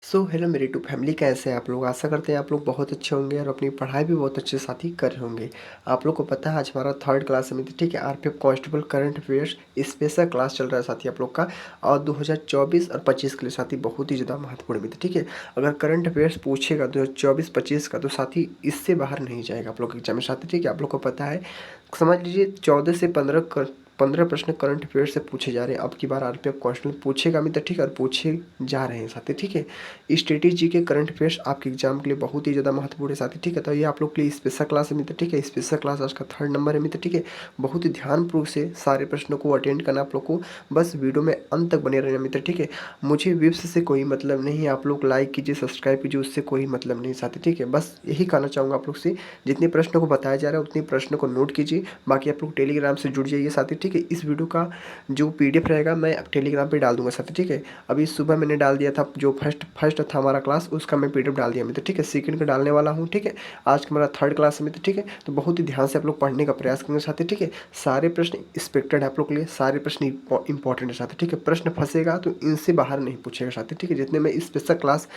Hello मेरी YouTube family, कैसे हैं आप लोग। आशा करते हैं आप लोग बहुत अच्छे होंगे और अपनी पढ़ाई भी बहुत अच्छे साथ ही कर रहे होंगे। आप लोग को पता है आज हमारा थर्ड क्लास में ठीक है, RPF constable current affairs special class चल रहा है साथी आप लोग का। और 2024 और 25 के लिए साथी बहुत ही ज़्यादा महत्वपूर्ण मित्र। ठीक है, अगर करंट अफेयर्स पूछेगा 2024-25 का तो साथी इससे बाहर नहीं जाएगा आप लोग के एग्जाम में साथी। ठीक है, आप लोग को पता है, समझ लीजिए 14 से 15 प्रश्न करंट अफेयर से पूछे जा रहे हैं। अब की बार आरपीएफ कांस्टेबल पूछेगा मित्र, ठीक है, और पूछे जा रहे हैं साथी। ठीक है, स्ट्रेटेजी के करंट अफेयर्स आपके एग्जाम के लिए बहुत ही ज़्यादा महत्वपूर्ण है साथी। ठीक है, तो ये आप लोग के लिए स्पेशल क्लास है मित्र। ठीक है, स्पेशल क्लास आज का थर्ड नंबर है मित्र। ठीक है, बहुत ही ध्यानपूर्वक से सारे प्रश्नों को अटेंड करना आप लोग को, बस वीडियो में अंत तक बने रहना मित्र। ठीक है, मुझे व्यूज से कोई मतलब नहीं है, आप लोग लाइक कीजिए, सब्सक्राइब कीजिए, उससे कोई मतलब नहीं साथी। ठीक है, बस यही कहना चाहूँगा आप लोग से, जितने प्रश्नों को बताया जा रहा है उतने प्रश्नों को नोट कीजिए। बाकी आप लोग टेलीग्राम से जुड़ जाइए साथी। ठीक है, इस वीडियो का जो पीडीएफ रहेगा मैं टेलीग्राम पे डाल दूंगा साथी। ठीक है, अभी सुबह मैंने डाल दिया था, जो फर्स्ट था हमारा क्लास उसका मैं पीडीएफ डाल दिया मित्र। ठीक है, सेकंड का डालने वाला हूँ। ठीक है, आज का मेरा थर्ड क्लास है मित्र। ठीक है, तो बहुत ही ध्यान से आप लोग पढ़ने का प्रयास करेंगे साथी। ठीक है, सारे प्रश्न एक्सपेक्टेड है आप लोग के लिए, सारे प्रश्न इंपॉर्टेंट है साथी। ठीक है, प्रश्न फंसेगा तो इनसे बाहर नहीं पूछेगा साथी। ठीक है, जितने मैं स्पेशल क्लास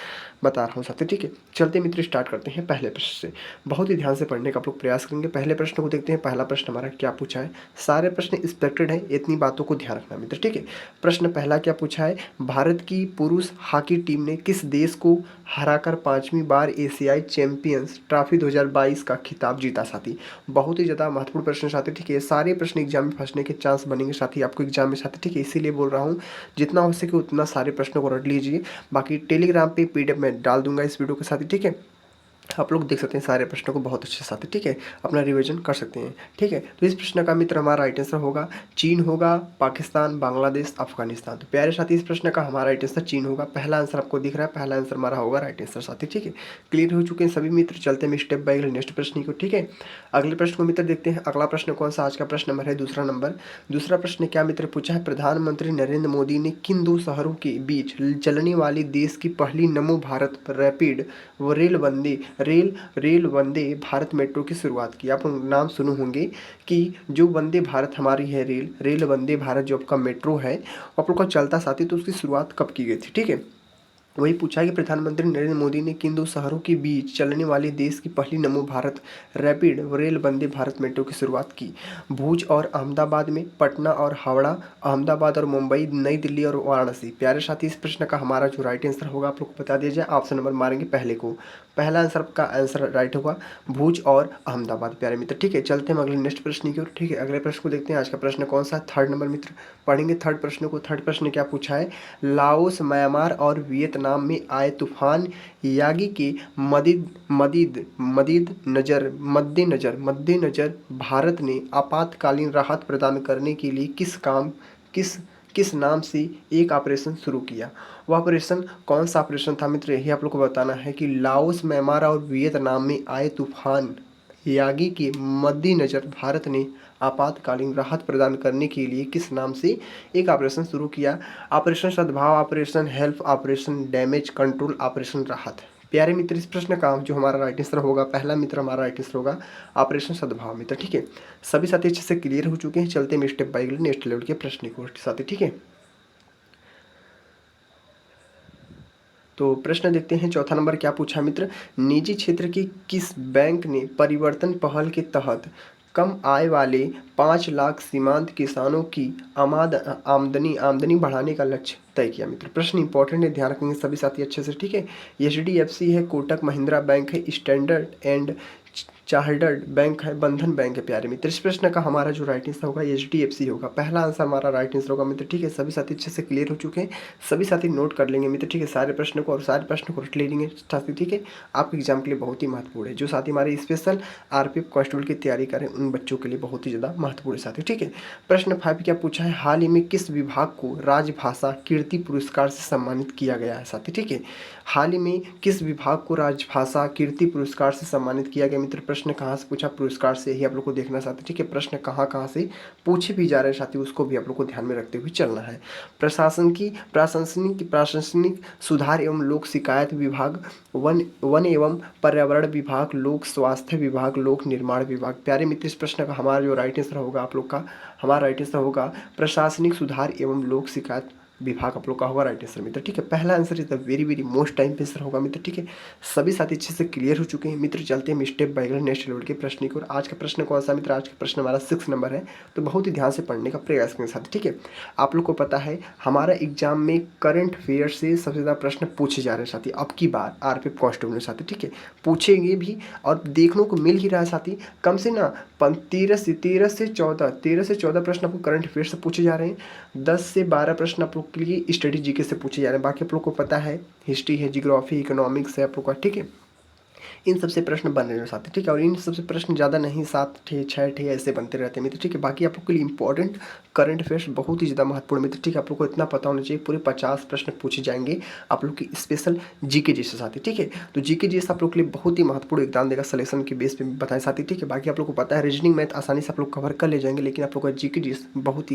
बता रहा हूँ साथी। ठीक है, चलते मित्र स्टार्ट करते हैं पहले प्रश्न से। बहुत ही ध्यान से पढ़ने का आप लोग प्रयास करेंगे। पहले प्रश्न को देखते हैं। पहला प्रश्न हमारा क्या पूछा है, सारे प्रश्न एक्सपेक्टेड है, इतनी बातों को ध्यान रखना मित्र। ठीक है, प्रश्न पहला क्या पूछा है, भारत की पुरुष हॉकी टीम ने किस देश को हराकर 5वीं बार एशियाई चैंपियंस ट्रॉफी 2022 का खिताब जीता साथी। बहुत ही ज़्यादा महत्वपूर्ण प्रश्न साथी। ठीक है, सारे प्रश्न एग्जाम में फंसने के चांस बनेंगे साथी आपको एग्जाम में साथी। ठीक है, इसीलिए बोल रहा हूँ जितना हो सके उतना सारे प्रश्नों को रट लीजिए। बाकी टेलीग्राम पे पीडीएफ में डाल दूंगा इस वीडियो के साथ ही। ठीक है, आप लोग देख सकते हैं सारे प्रश्नों को बहुत अच्छे साथ। ठीक है, अपना रिवीजन कर सकते हैं। ठीक है, तो इस प्रश्न का मित्र हमारा राइट आंसर होगा चीन होगा, पाकिस्तान, बांग्लादेश, अफगानिस्तान। तो प्यारे साथी, इस प्रश्न का हमारा राइट आंसर चीन होगा। पहला आंसर आपको दिख रहा है, पहला आंसर हमारा होगा राइट आंसर साथी। ठीक है, क्लियर हो चुके हैं सभी मित्र। चलते हैं स्टेप बाय नेक्स्ट प्रश्न को। ठीक है, अगले प्रश्न को मित्र देखते हैं। अगला प्रश्न कौन सा, आज का प्रश्न नंबर है दूसरा नंबर। दूसरा प्रश्न क्या मित्र पूछा है, प्रधानमंत्री नरेंद्र मोदी ने किन दो शहरों के बीच चलने वाली देश की पहली नमो भारत रैपिड व रेल वंदे भारत मेट्रो की शुरुआत की। आप नाम सुने होंगे कि जो वंदे भारत हमारी है रेल वंदे भारत जो आपका मेट्रो है आप लोग का चलता साथी, तो उसकी शुरुआत कब की गई थी। ठीक है, वही पूछा कि प्रधानमंत्री नरेंद्र मोदी ने किन दो शहरों के बीच चलने वाली देश की पहली नमो Bharat rapid rail Vande Bharat metro की शुरुआत की। भुज और अहमदाबाद में, पटना और हावड़ा, अहमदाबाद और मुंबई, नई दिल्ली और वाराणसी। प्यारे साथी, इस प्रश्न का हमारा जो राइट आंसर होगा आप लोग को बता दिया जाए। ऑप्शन नंबर मारेंगे पहले को, पहला आंसर का आंसर राइट होगा भुज और अहमदाबाद प्यारे मित्र। ठीक है, चलते हैं अगले नेक्स्ट प्रश्न की ओर। ठीक है, अगले प्रश्न को देखते हैं। आज का प्रश्न कौन सा, थर्ड नंबर मित्र पढ़ेंगे थर्ड प्रश्न को। थर्ड प्रश्न क्या पूछा है, लाओस, म्यांमार और वियतनाम में आए तूफान यागी के मद्देनजर भारत ने आपातकालीन राहत प्रदान करने के लिए किस किस नाम से एक ऑपरेशन शुरू किया। वो ऑपरेशन कौन सा ऑपरेशन था मित्र, यही आप लोग को बताना है कि लाओस, म्यांमार और वियतनाम में आए तूफान यागी के मद्देनजर भारत ने आपातकालीन राहत प्रदान करने के लिए किस नाम से एक ऑपरेशन शुरू किया। ऑपरेशन सद्भाव, operation help, operation damage control, operation राहत। प्यारे मित्र, इस प्रश्न का जो हमारा राइट आंसर होगा, पहला मित्र हमारा राइट आंसर होगा ऑपरेशन सद्भाव मित्र। ठीक है, सभी साथी अच्छे से क्लियर हो चुके हैं। चलते हैं स्टेप बाय नेक्स्ट लेवल के प्रश्न को साथी। ठीक है, तो प्रश्न देखते हैं। चौथा नंबर क्या पूछा मित्र, निजी क्षेत्र के किस बैंक ने परिवर्तन पहल के तहत कम आय वाले 5 लाख सीमांत किसानों की आमदनी बढ़ाने का लक्ष्य तय किया मित्र। प्रश्न इंपॉर्टेंट है, ध्यान रखेंगे सभी साथी अच्छे से। ठीक है, एचडीएफसी है, कोटक महिंद्रा बैंक है, स्टैंडर्ड एंड चार्टर्ड बैंक है, बंधन बैंक है प्यारे मित्र। इस प्रश्न का हमारा जो राइट आंसर होगा एचडीएफसी होगा। पहला आंसर हमारा राइट आंसर होगा मित्र। ठीक है, सभी साथी अच्छे से क्लियर हो चुके हैं, सभी साथी नोट कर लेंगे मित्र। ठीक है, सारे प्रश्नों को और सारे प्रश्नों को रट लेंगे साथी। ठीक है, आपके एग्जाम के लिए बहुत ही महत्वपूर्ण है। जो साथी हमारे स्पेशल आरपीएफ कांस्टेबल की तैयारी करें उन बच्चों के लिए बहुत ही ज़्यादा महत्वपूर्ण है साथी। ठीक है, प्रश्न 5 क्या पूछा है, हाल ही में किस विभाग को राजभाषा कीर्ति पुरस्कार से सम्मानित किया गया है साथी। ठीक है, हाल ही में किस विभाग को राजभाषा कीर्ति पुरस्कार से सम्मानित किया गया मित्र। प्रश्न कहाँ से पूछा, पुरस्कार से ही आप लोग को देखना साथी। ठीक है, प्रश्न कहाँ कहाँ से पूछे भी जा रहे हैं साथी, उसको भी आप लोग को ध्यान में रखते हुए चलना है। प्रशासनिक सुधार एवं लोक शिकायत विभाग, वन एवं पर्यावरण विभाग, लोक स्वास्थ्य विभाग, लोक निर्माण विभाग। प्यारे मित्र, इस प्रश्न का हमारा जो राइट आंसर होगा आप लोग का, हमारा राइट आंसर होगा प्रशासनिक सुधार एवं लोक शिकायत विभाग आप लोग का होगा राइट आंसर मित्र। ठीक है, पहला answer is the very very most time पे आंसर होगा मित्र। ठीक है, सभी साथी अच्छे से क्लियर हो चुके हैं मित्र। चलते हैं स्टेप बाय नेक्स्ट लेवल के प्रश्न की ओर। आज का प्रश्न कौन सा मित्र? आज का प्रश्न हमारा 6 नंबर है, तो बहुत ही ध्यान से पढ़ने का प्रयास करें साथी। ठीक है, आप लोग को पता है हमारा एग्जाम में करंट अफेयर से सबसे ज़्यादा प्रश्न पूछे जा रहे हैं साथी, अब की बार आरपीएफ कांस्टेबल में साथी। ठीक है, पूछेंगे भी और देखने को मिल ही रहा है साथी। कम से ना 13 से 14 प्रश्न आपको करंट अफेयर से पूछे जा रहे हैं। 10 से 12 प्रश्न आप लोग के लिए स्टडी जीके से पूछे जा रहे हैं। बाकी आप लोग को पता है हिस्ट्री है, जियोग्राफी, इकोनॉमिक्स है आप लोग का। ठीक है, इन सबसे प्रश्न बन रहे हैं साथ। ठीक है, और इन सबसे प्रश्न ज़्यादा नहीं, 7 थे 6 थे ऐसे बनते रहते हैं मित्र। ठीक है, बाकी आप लोग के लिए इंपॉर्टेंट करंट अफेयर्स बहुत ही ज़्यादा महत्वपूर्ण मित्र। ठीक है, आप लोग को इतना पता होना चाहिए, पूरे 50 प्रश्न पूछे जाएंगे आप लोग की स्पेशल जीके जी से साथी। ठीक है, तो जीके जी आप लोग के लिए बहुत ही महत्वपूर्ण योगदान देगा सिलेक्शन के बेस पे बताएं साथी। ठीक है, बाकी आप लोग को पता है रीजनिंग मैथ आसानी से आप लोग कवर कर ले जाएंगे, लेकिन आप लोग का जीके जी बहुत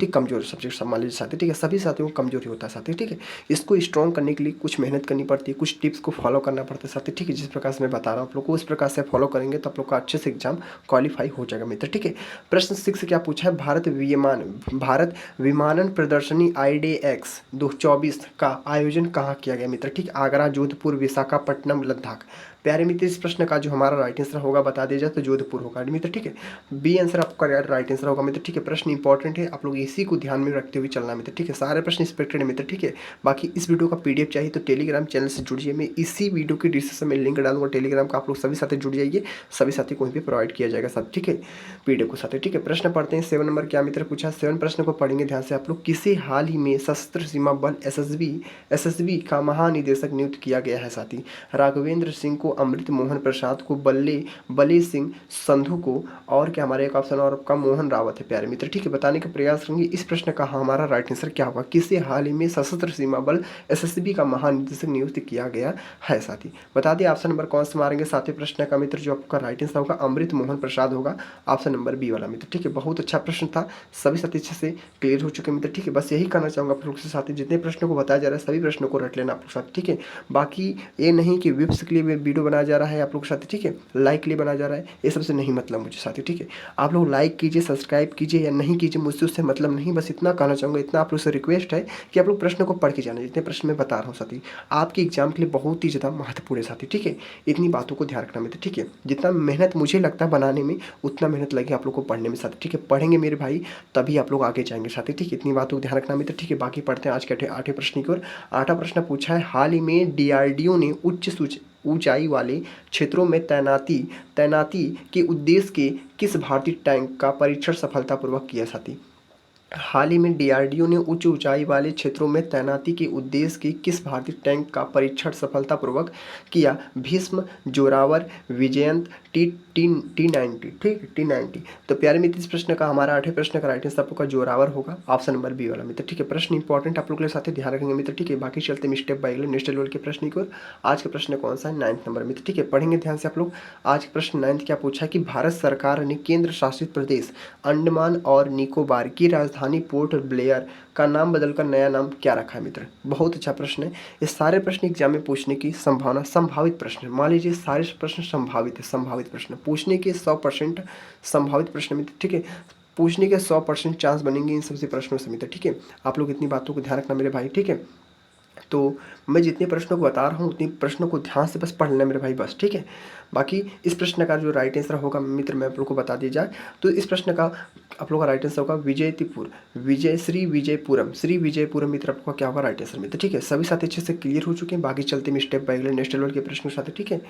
ही कमजोर सब्जेक्ट मान लीजिए साथी। ठीक है, सभी साथियों को कमजोरी होता है साथी। ठीक है, इसको स्ट्रॉन्ग करने के लिए कुछ मेहनत करनी पड़ती है, कुछ टिप्स को फॉलो करना पड़ता है साथी। ठीक है, जिस प्रकार से मैं बता रहा हूँ आप लोग को उस प्रकार से फॉलो करेंगे तो आप लोग का अच्छे से एग्जाम क्वालिफाई हो जाएगा मित्र। ठीक है, प्रश्न 6 क्या पूछा है? भारत विमानन प्रदर्शनी IDX 2024 का आयोजन कहाँ किया गया मित्र? ठीक, आगरा, जोधपुर, विशाखापट्टनम, लद्दाख। प्यारे मित्र, इस प्रश्न का जो हमारा राइट आंसर होगा बता दिया जाए तो जोधपुर होगा मित्र। ठीक है, बी आंसर आपका राइट आंसर होगा मित्र। ठीक है, प्रश्न इंपॉर्टेंट है, आप लोग इसी को ध्यान में रखते हुए चलना मित्र। ठीक है, सारे प्रश्न एक्सपेक्टेड है मित्र। ठीक है, बाकी इस वीडियो का PDF चाहिए तो टेलीग्राम चैनल से जुड़िए। मैं इसी वीडियो की डिस्क्रिप्शन में लिंक डालूंगा टेलीग्राम का, आप लोग सभी साथी जुड़ जाइए, सभी साथी को वहीं पर प्रोवाइड किया जाएगा साथ। ठीक है, PDF को साथ। ठीक है, प्रश्न पढ़ते हैं। 7 नंबर क्या मित्र पूछा? 7 प्रश्न को पढ़ेंगे ध्यान से आप लोग। किसी हाल ही में सशस्त्र सीमा बल SSB का महानिदेशक नियुक्त किया गया है साथी? राघवेंद्र सिंह को, अमृत मोहन प्रसाद को, बल्ले सिंह संधू को, और क्या हमारे एक ऑप्शन और आपका मोहन रावत है प्यारे मित्र। ठीक है, बताने का प्रयास करेंगे इस प्रश्न का हमारा राइट आंसर क्या होगा। किसी हाल ही में सशस्त्र सीमा बल SSB का महानिदेशक नियुक्त किया गया है साथी? बता दिए ऑप्शन नंबर कौन सा मारेंगे साथी प्रश्न का मित्र? जो आपका राइट आंसर होगा अमृत मोहन प्रसाद होगा, ऑप्शन नंबर बी वाला मित्र। ठीक है, बहुत अच्छा प्रश्न था, सभी साथी अच्छे से क्लियर हो चुके मित्र। ठीक है, बस यही कहना चाहूँगा आप लोग से साथी, जितने प्रश्नों को बताया जा रहा है सभी प्रश्नों को रट लेना आप लोग साथ। ठीक है, बाकी ये नहीं कि विप्स के लिए वीडियो बनाया जा रहा है आप लोग साथी। ठीक है, लाइक के लिए बनाया जा रहा है, ये सबसे नहीं मतलब मुझे साथी। ठीक है, आप लोग लाइक कीजिए, सब्सक्राइब कीजिए या नहीं कीजिए, मुझसे उससे मतलब नहीं, बस इतना कहना चाहूँगा, इतना आप लोग से रिक्वेस्ट है कि आप लोग प्रश्न को पढ़ के जाना। जितने प्रश्न मैं बता रहा हूँ साथी आपके एग्जाम के लिए बहुत ही ज़्यादा महत्वपूर्ण है साथी। ठीक है, इतनी बातों को ध्यान रखना मित्र। ठीक है, जितना मेहनत मुझे लगता है बनाने में उतना मेहनत लगे आप लोग को पढ़ने में साथी। ठीक है, पढ़ेंगे मेरे भाई तभी आप लोग आगे जाएंगे साथी। ठीक है, इतनी बातों को ध्यान रखना मित्र। ठीक है, बाकी पढ़ते हैं आज के 8वें प्रश्न की ओर। 8वां प्रश्न पूछा है, हाल ही में DRDO ने उच्च ऊंचाई वाले क्षेत्रों में तैनाती के उद्देश्य के किस भारतीय टैंक का परीक्षण सफलतापूर्वक किया साथी? हाल ही में DRDO ने उच्च ऊंचाई वाले क्षेत्रों में तैनाती के उद्देश्य के किस भारतीय टैंक का परीक्षण सफलतापूर्वक किया? भीष्म, जोरावर, विजयंत, T90। ठीक, T90। तो प्यारे मित्र, इस प्रश्न का हमारा 8वें प्रश्न का राइट आंसर आपका जोरावर होगा, ऑप्शन नंबर बी वाला मित्र। ठीक है, प्रश्न इंपॉर्टेंट आप लोग के साथ ध्यान रखेंगे मित्र। ठीक है, बाकी चलते हैं स्टेप बाय नेक्स्ट लेवल के प्रश्न की ओर। आज का प्रश्न कौन सा है? 9th नंबर मित्र। ठीक है, पढ़ेंगे ध्यान से आप लोग। आज का प्रश्न 9th क्या पूछा है कि भारत सरकार ने केंद्र शासित प्रदेश अंडमान और निकोबार की राजधानी पोर्ट ब्लेयर का नाम बदलकर नया नाम क्या रखा है मित्र? बहुत अच्छा प्रश्न है। ये सारे प्रश्न एग्जाम में पूछने की संभावना, संभावित प्रश्न है, मान लीजिए सारे प्रश्न संभावित है, संभावित प्रश्न पूछने के 100% संभावित प्रश्न मित्र। ठीक है, पूछने के 100% चांस बनेंगे इन सबसे प्रश्नों से मित्र। ठीक है, आप लोग इतनी बातों को ध्यान रखना मेरे भाई। ठीक है, तो मैं जितने प्रश्नों को बता रहा हूँ उतने प्रश्नों को ध्यान से बस पढ़ लेना मेरे भाई, बस। ठीक है, बाकी इस प्रश्न का जो राइट आंसर होगा मित्र मैं आप लोग को बता दिया जाए तो इस प्रश्न का आप लोग का राइट आंसर होगा श्री विजयपुरम मित्र आपका क्या होगा राइट आंसर मित्र। ठीक है, सभी साथी अच्छे से क्लियर हो चुके हैं। बाकी चलते हैं स्टेप बाय नेक्स्ट लेवल के प्रश्न के साथ। ठीक है,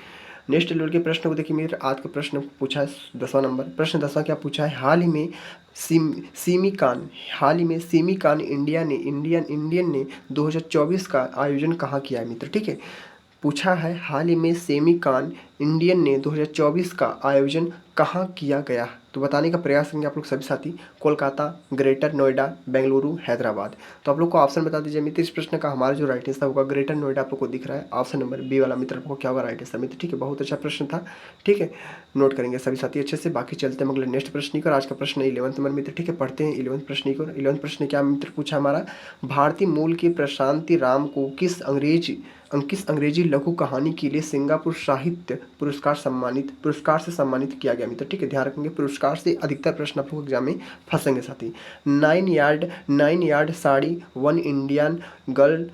नेक्स्ट लेवल के प्रश्न को देखिए मित्र। आज का प्रश्न पूछा है 10वां नंबर। प्रश्न 10वां क्या पूछा है? हाल ही में सिमिकान इंडियन ने 2024 का आयोजन कहाँ किया है मित्र? ठीक है, पूछा है हाल ही में सेमिकान इंडियन ने 2024 का आयोजन कहाँ किया गया? तो बताने का प्रयास करेंगे आप लोग सभी साथी। कोलकाता, ग्रेटर नोएडा, बेंगलुरु, हैदराबाद। तो आप लोग को ऑप्शन बता दीजिए मित्र। इस प्रश्न का हमारा जो राइट आंसर होगा ग्रेटर नोएडा आप लोग को दिख रहा है, ऑप्शन नंबर बी वाला मित्र आपको क्या होगा राइट आंसर मित्र। ठीक है, बहुत अच्छा प्रश्न था। ठीक है, नोट करेंगे सभी साथी अच्छे से। बाकी चलते हैं अगले नेक्स्ट प्रश्न की। आज का प्रश्न 11th नंबर मित्र। ठीक है, पढ़ते हैं 11th प्रश्न की। 11th प्रश्न क्या मित्र पूछा हमारा? भारतीय मूल के प्रशांति राम को किस अंग्रेजी लघु कहानी के लिए सिंगापुर साहित्य पुरस्कार से सम्मानित किया गया मित्र, ठीक है। ध्यान रखेंगे, पुरस्कार से अधिकतर प्रश्न आप लोग एग्जाम में फंसेंगे साथी। 9 yard sari one Indian girl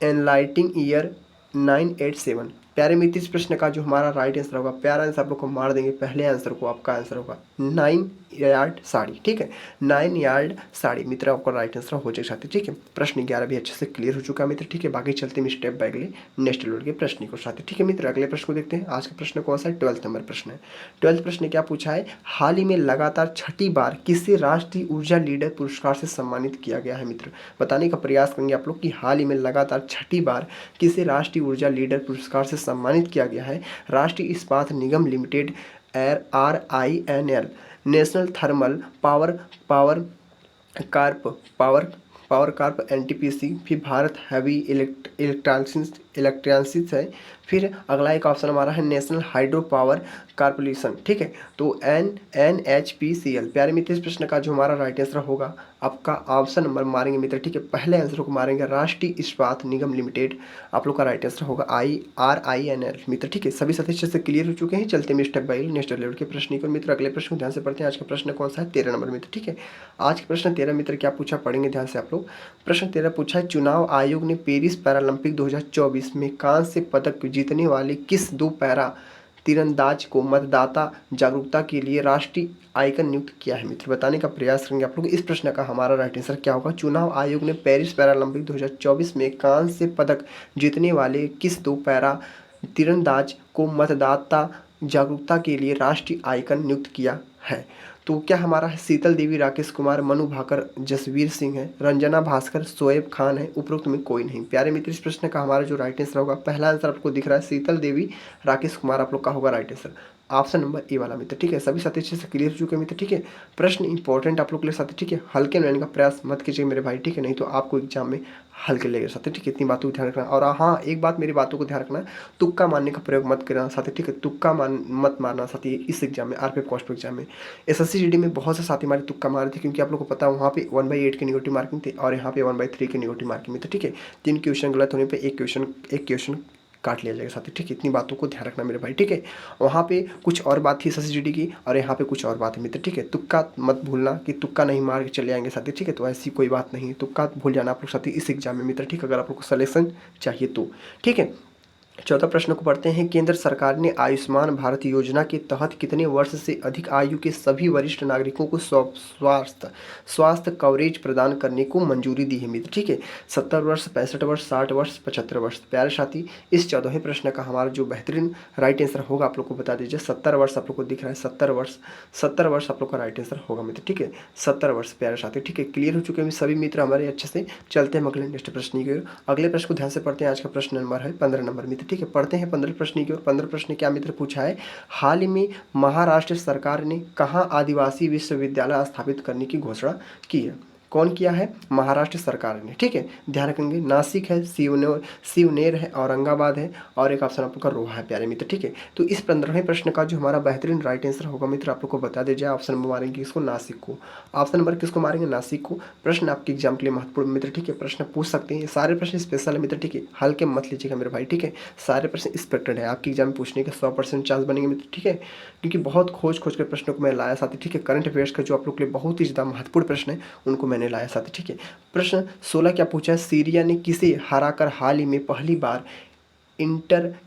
enlightening year 987। प्यारे मित्र, इस प्रश्न का जो हमारा राइट आंसर होगा, प्यारा आंसर आप लोग को मार देंगे पहले आंसर को, आपका आंसर होगा 9 यार्ड साड़ी, ठीक है। 9 यार्ड साड़ी मित्र आपका राइट आंसर हो जाएगा साथी, ठीक है। प्रश्न 11 भी अच्छे से क्लियर हो चुका है मित्र, ठीक है। बाकी चलते हैं स्टेप बाय अगले नेक्स्ट लेवल के प्रश्न को साथी, ठीक है मित्र। अगले प्रश्न को देखते हैं। आज का प्रश्न कौन सा है? 12th नंबर प्रश्न है। 12th प्रश्न क्या पूछा है? हाल ही में लगातार छठी बार किसे राष्ट्रीय ऊर्जा लीडर पुरस्कार से सम्मानित किया गया है मित्र? बताने का प्रयास करेंगे आप लोग कि हाल ही में लगातार छठी बार किसे राष्ट्रीय ऊर्जा लीडर पुरस्कार से सम्मानित किया गया है? Rashtriya Ispat Nigam Limited, RINL, National Thermal Power Corp NTPC, फिर भारत हैवी इलेक्ट्रॉनिक्स है, फिर अगला एक ऑप्शन हमारा है नेशनल हाइड्रो पावर कारपोरेशन, ठीक है। तो NHPCL। प्यारे मित्र, इस प्रश्न का जो हमारा राइट आंसर होगा, आपका ऑप्शन नंबर मारेंगे मित्र, ठीक है। पहले आंसर को मारेंगे राष्ट्रीय इस्पात निगम लिमिटेड, आप लोग का राइट आंसर होगा RINL मित्र, ठीक है। सभी साथी अच्छे से क्लियर हो चुके हैं। चलते हैं स्टेप बाय नेक्स्ट लेवल के प्रश्न को मित्र। अगले प्रश्न को ध्यान से पढ़ते हैं। आज का प्रश्न कौन सा है? 13 नंबर मित्र, ठीक है। आज का प्रश्न 13 मित्र क्या पूछा, पढ़ेंगे ध्यान से आप लोग। प्रश्न 13 पूछा है, चुनाव आयोग ने पेरिस पैरालंपिक 2024 में कांस्य पदक जीतने वाले किस 2 पैरा तीरंदाज को मतदाता जागरूकता के लिए राष्ट्रीय आइकन नियुक्त किया है मित्र? बताने का प्रयास करेंगे आप लोग। इस प्रश्न का हमारा राइट आंसर क्या होगा? चुनाव आयोग ने पेरिस पैरालंपिक 2024 में कांस्य पदक जीतने वाले किस 2 पैरा तीरंदाज को मतदाता जागरूकता के लिए राष्ट्रीय आइकन नियुक्त किया है? तो क्या हमारा है? शीतल देवी, राकेश कुमार, मनु भाकर, जसवीर सिंह है, रंजना भास्कर, शोएब खान है, उपरोक्त में कोई नहीं। प्यारे मित्र, इस प्रश्न का हमारा जो राइट आंसर होगा, पहला आंसर आपको दिख रहा है शीतल देवी, राकेश कुमार आप लोग का होगा right answer, option number A वाला मित्र, ठीक है। सभी साथी अच्छे से क्लियर हो चुके हैं मित्र, ठीक है। प्रश्न इंपॉर्टेंट आप लोग के लिए साथी, ठीक है। हल्के लेने का प्रयास मत कीजिए मेरे भाई, ठीक है, नहीं तो आपको एग्जाम में हल्के लगेगा साथी, ठीक है। इतनी बातों को ध्यान रखना। और हाँ, एक बात मेरी बातों को ध्यान रखना, तुक्का मारने का प्रयोग मत करना साथी, ठीक है। तुक्का मत मारना साथी इस एग्जाम में, RPF कांस्टेबल एग्जाम में। SSC GD में बहुत से साथी हमारे तुक्का मारे थे, क्योंकि आप लोग को पता है वहाँ पे 1/8 की नेगेटिव मार्किंग थी और यहाँ पे 1/3 की नेगेटिव मार्किंग में थी, ठीक है। 3 क्वेश्चन गलत होने पर एक क्वेश्चन काट लिया जाएगा साथी, ठीक है। इतनी बातों को ध्यान रखना मेरे भाई, ठीक है। वहाँ पे कुछ और बात थी SSC GD की और यहाँ पे कुछ और बात है मित्र, ठीक है। तुक्का मत भूलना कि तुक्का नहीं मार के चले आएंगे साथी, ठीक है। तो ऐसी कोई बात नहीं है, तुक्का भूल जाना आप लोग साथी इस एग्जाम में मित्र, ठीक है, अगर आप लोग को सलेक्शन चाहिए तो, ठीक है। 14 प्रश्न को पढ़ते हैं। केंद्र सरकार ने आयुष्मान भारत योजना के तहत कितने वर्ष से अधिक आयु के सभी वरिष्ठ नागरिकों को स्वास्थ्य कवरेज प्रदान करने को मंजूरी दी है मित्र, ठीक है। 70 वर्ष, 65 वर्ष, 60 वर्ष, 75 वर्ष। प्यारे साथी, इस 14वें प्रश्न का हमारा जो बेहतरीन राइट आंसर होगा आप लोग को बता दीजिए। 70 वर्ष आप लोग को दिख रहा है, 70 वर्ष आप लोग का राइट आंसर होगा मित्र, ठीक है। 70 वर्ष प्यारे साथी, ठीक है। क्लियर हो चुके हैं सभी मित्र हमारे अच्छे से। चलते हैं अगले नेक्स्ट प्रश्न की ओर। अगले प्रश्न को ध्यान से पढ़ते हैं। आज का प्रश्न नंबर है 15 नंबर मित्र, ठीक है। पढ़ते हैं 15 प्रश्न की ओर। 15 प्रश्न क्या मित्र पूछा है? हाल ही में महाराष्ट्र सरकार ने कहाँ आदिवासी विश्वविद्यालय स्थापित करने की घोषणा की है? कौन किया है? महाराष्ट्र सरकार ने, ठीक है। ध्यान रखेंगे, नासिक है, शिवनेर है, औरंगाबाद है और एक ऑप्शन आप लोग का रोहा है प्यारे मित्र, ठीक है। तो इस 15वें प्रश्न का जो हमारा बेहतरीन राइट आंसर होगा मित्र, आप लोग को बता दीजिए। ऑप्शन नंबर मारेंगे किसको? नासिक को। ऑप्शन नंबर किसको मारेंगे? नासिक को। प्रश्न आपके एग्जाम के लिए महत्वपूर्ण मित्र, ठीक है। प्रश्न पूछ सकते हैं, सारे प्रश्न स्पेशल है मित्र, ठीक है। हल्के मत लीजिएगा मेरे भाई, ठीक है। सारे प्रश्न एक्सपेक्टेड है, आपके एग्जाम में पूछने के 100% चांस बनेंगे मित्र, ठीक है। क्योंकि बहुत खोज के प्रश्नों को मैं लाया साथी, ठीक है। करंट अफेयर्स का जो आप लोग के लिए बहुत ही ज़्यादा महत्वपूर्ण प्रश्न है उनको मैंने लाया साथी, ठीक है। प्रश्न 16 क्या पूछा है? सीरिया ने किसे हराकर हाल ही में पहली बार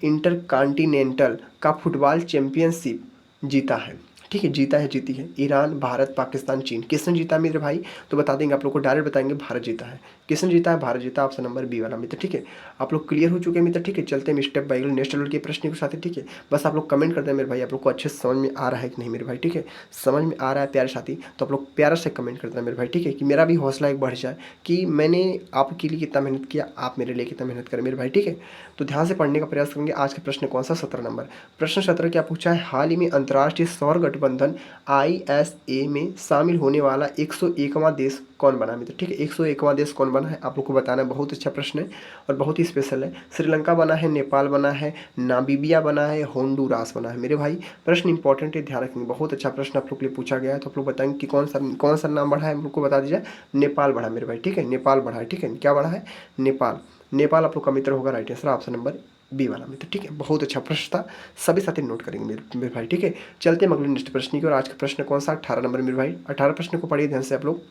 इंटरकॉन्टिनेंटल का फुटबॉल चैंपियनशिप जीता है? ठीक है, जीती है। ईरान, भारत, पाकिस्तान, चीन। किसने जीता मेरे भाई? तो बता देंगे आप लोग को, डायरेक्ट बताएंगे भारत जीता है। किसने जीता है? भारत जीता। ऑप्शन नंबर बी वाला मित्र, ठीक है। आप लोग क्लियर हो चुके हैं मित्र, ठीक है। चलते हैं स्टेप बाय नेक्स्ट लेवल के प्रश्न के साथ, ठीक है। बस आप लोग कमेंट करते हैं मेरे भाई, आप लोग को अच्छे से समझ में आ रहा है कि नहीं मेरे भाई, ठीक है। समझ में आ रहा है प्यारे साथी तो आप लोग प्यारा से कमेंट करते हैं मेरे भाई, ठीक है, कि मेरा भी हौसला एक बढ़ जाए कि मैंने आपके लिए कितना मेहनत किया, आप मेरे लिए कितना मेहनत करें मेरे भाई, ठीक है। तो ध्यान से पढ़ने का प्रयास करेंगे। आज का प्रश्न कौन सा? 17 नंबर। प्रश्न 17 क्या पूछा है? हाल ही में अंतर्राष्ट्रीय सौर गठबंधन ISA में शामिल होने वाला 101वां देश कौन बना मित्र, ठीक है। 101वां देश कौन बना है आप लोग को बताना है। बहुत अच्छा प्रश्न है और बहुत ही स्पेशल है। श्रीलंका बना है, नेपाल बना है, नामीबिया बना है, होंडुरास बना है मेरे भाई। प्रश्न इंपॉर्टेंट है, ध्यान रखेंगे। बहुत अच्छा प्रश्न आप लोग के लिए पूछा गया है, तो आप लोग बताएंगे कि कौन सा नाम बढ़ा है, हम लोग को बता दीजिए। नेपाल बढ़ा मेरे भाई, ठीक है। नेपाल बढ़ा है, ठीक है। क्या बढ़ा है? नेपाल। नेपाल आप लोग का मित्र होगा, right answer option number B वाला मित्र, ठीक है। बहुत अच्छा प्रश्न था, सभी साथी नोट करेंगे मेरे भाई, ठीक है। चलते हैं अगले नेक्स्ट प्रश्न की, और आज का प्रश्न कौन सा, 18 नंबर मेरे भाई। 18 प्रश्न को पढ़िए ध्यान से आप लोग।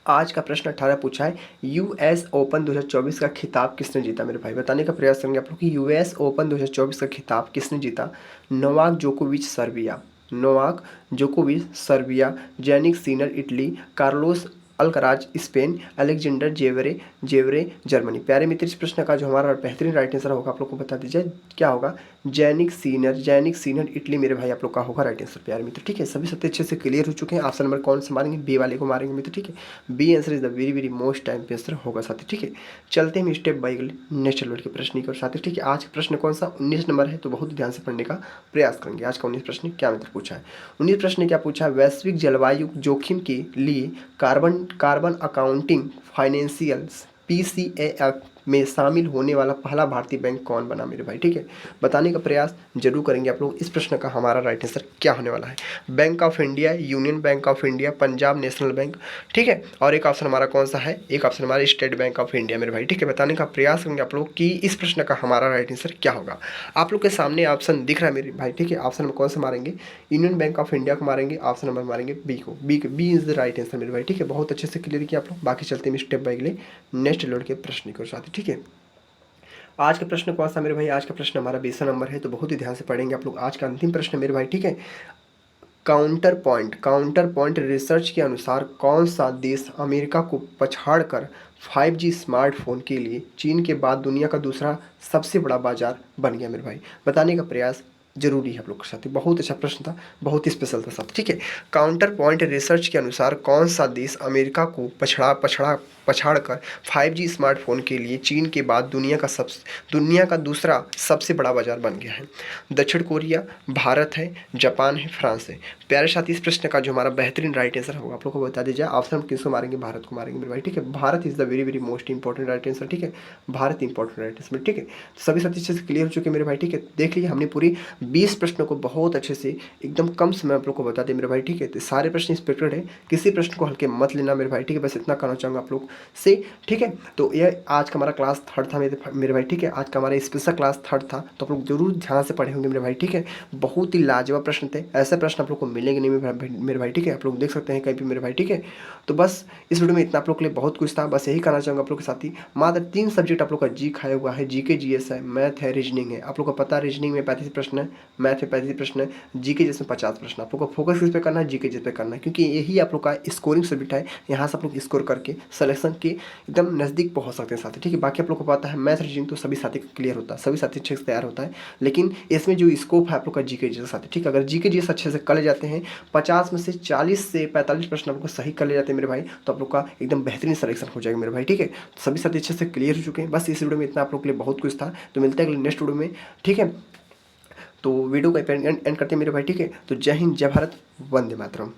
आज का प्रश्न 18 पूछा है, यूएस ओपन 2024 का खिताब किसने जीता मेरे भाई। बताने का प्रयास करेंगे आप लोग कि यूएस ओपन 2024 का खिताब किसने जीता। नोवाक जोकोविच सर्बिया, नोवाक जोकोविच Serbia, Jannik Sinner Italy, Carlos Alcaraz Spain, Alexander जेवरे जेवरे Germany. प्यारे मित्र, इस प्रश्न का जो हमारा बेहतरीन राइट आंसर होगा आप लोग को बता दीजिए क्या होगा। जैनिक सीनर इटली मेरे भाई आप लोग का होगा राइट आंसर प्यारे मित्र, ठीक है। सभी सत्य अच्छे से क्लियर हो चुके हैं। ऑप्शन नंबर कौन से मारेंगे, बी वाले को मारेंगे मित्र, ठीक है। B answer is the very very most time पे आंसर होगा साथी, ठीक है। चलते हैं स्टेप बाय नेक्स्ट लेवल के प्रश्न की ओर साथी, ठीक है। आज का प्रश्न कौन सा, 19 नंबर है, तो बहुत ध्यान से पढ़ने का प्रयास करेंगे। आज का 19 प्रश्न क्या मित्र पूछा है। 19 प्रश्न क्या पूछा है, वैश्विक जलवायु जोखिम के लिए कार्बन अकाउंटिंग फाइनेंशियल्स PCAF में शामिल होने वाला पहला भारतीय बैंक कौन बना मेरे भाई, ठीक है। बताने का प्रयास जरूर करेंगे आप लोग। इस प्रश्न का हमारा राइट आंसर क्या होने वाला है। Bank of India, union bank of India, Punjab national bank, ठीक है। और एक ऑप्शन हमारा कौन सा है, एक ऑप्शन हमारा स्टेट बैंक ऑफ इंडिया मेरे भाई, ठीक है। बताने का प्रयास करेंगे आप लोग कि इस प्रश्न का हमारा राइट आंसर क्या होगा। आप लोग के सामने ऑप्शन दिख रहा है मेरे भाई, ठीक है। ऑप्शन में कौन सा मारेंगे, यूनियन बैंक ऑफ इंडिया को मारेंगे, ऑप्शन नंबर मारेंगे बी को, B is the right answer मेरे भाई, ठीक है। बहुत अच्छे से क्लियर किया आप लोग। बाकी चलते हैं स्टेप बाय अगले नेक्स्ट लोड के प्रश्न के साथ, ठीक है। आज का प्रश्न कौन सा मेरे भाई, आज का प्रश्न हमारा 20 नंबर है, तो बहुत ही ध्यान से पढ़ेंगे आप लोग। आज का अंतिम प्रश्न मेरे भाई, ठीक है। काउंटर पॉइंट रिसर्च के अनुसार कौन सा देश अमेरिका को पछाड़कर 5G स्मार्टफोन के लिए चीन के बाद दुनिया का दूसरा सबसे बड़ा बाजार बन गया मेरे भाई। बताने का प्रयास जरूरी है आप लोग के साथ। बहुत अच्छा प्रश्न था, बहुत ही स्पेशल था साथ, ठीक है। काउंटर पॉइंट रिसर्च के अनुसार कौन सा देश अमेरिका को पछाड़कर 5G स्मार्टफोन के लिए चीन के बाद दुनिया का दूसरा सबसे बड़ा बाजार बन गया है। दक्षिण कोरिया, भारत है, जापान है, फ्रांस है। प्यारे साथी, इस प्रश्न का जो हमारा बेहतरीन राइट आंसर होगा आप लोग को बता दीजिए। ऑप्शन हम किसको मारेंगे, भारत को मारेंगे मेरे भाई, ठीक है। Bharat is the very very most important right answer, ठीक है। भारत इंपॉर्टेंट राइट आंसर, ठीक है। सभी साथी अच्छे से क्लियर हो चुके हैं मेरे भाई, ठीक है। देख लीजिए हमने पूरी 20 प्रश्नों को बहुत अच्छे से एकदम कम समय आप लोग को बता दें मेरे भाई, ठीक है। तो सारे प्रश्न इंस्पेक्टेड है, किसी प्रश्न को हल्के मत लेना मेरे भाई, ठीक है। बस इतना कहना चाहूँगा आप लोग से, ठीक है। तो यह आज का हमारा क्लास 3rd था मेरे भाई, ठीक है। आज का हमारा स्पेशल क्लास 3rd था, तो आप लोग जरूर ध्यान से पढ़े होंगे मेरे भाई, ठीक है। बहुत ही लाजवाब प्रश्न थे, ऐसे प्रश्न आप लोग को मिलेंगे नहीं मेरे भाई, ठीक है। आप लोग देख सकते हैं कहीं भी मेरे भाई, ठीक है। तो बस इस वीडियो में इतना आप लोग के लिए बहुत कुछ था, बस यही कहना चाहूँगा आप लोग के साथ ही। मात्र 3 सब्जेक्ट आप लोग का जी खाया हुआ है, जीके जीएस है, मैथ है, रीजनिंग है। आप लोग को पता है रीजनिंग में 35 प्रश्न है, मैथ में 35 प्रश्न है, जीके जिसमें 50 प्रश्न। आप लोग को फोकस किस पे करना है, जीके जिस पे करना है, क्योंकि यही आप लोग का स्कोरिंग सब्जेक्ट है। यहाँ से आप लोग स्कोर करके सिलेक्शन के एकदम नज़दीक पहुँच सकते हैं साथी, ठीक है। बाकी आप लोग को पता है मैथ रीजनिंग तो सभी साथी क्लियर होता है, सभी साथी अच्छे से तैयार होता है, लेकिन इसमें जो स्कोप है आप लोग का जीके जीएस साथी, ठीक है। अगर जीके जीएस अच्छे से कर ले जाते हैं, 50 में से 40 से 45 प्रश्न आपको सही कर ले जाते हैं मेरे भाई, तो आप लोग का एकदम बेहतरीन सिलेक्शन हो जाएगा मेरे भाई, ठीक है। सभी साथी अच्छे से क्लियर हो चुके हैं। बस इस वीडियो में इतना आप लोग के लिए बहुत कुछ था, तो मिलते हैं अगले नेक्स्ट वीडियो में, ठीक है। तो वीडियो का एंड करते हैं मेरे भाई, ठीक है। तो जय हिंद, जय भारत, वंदे मातरम।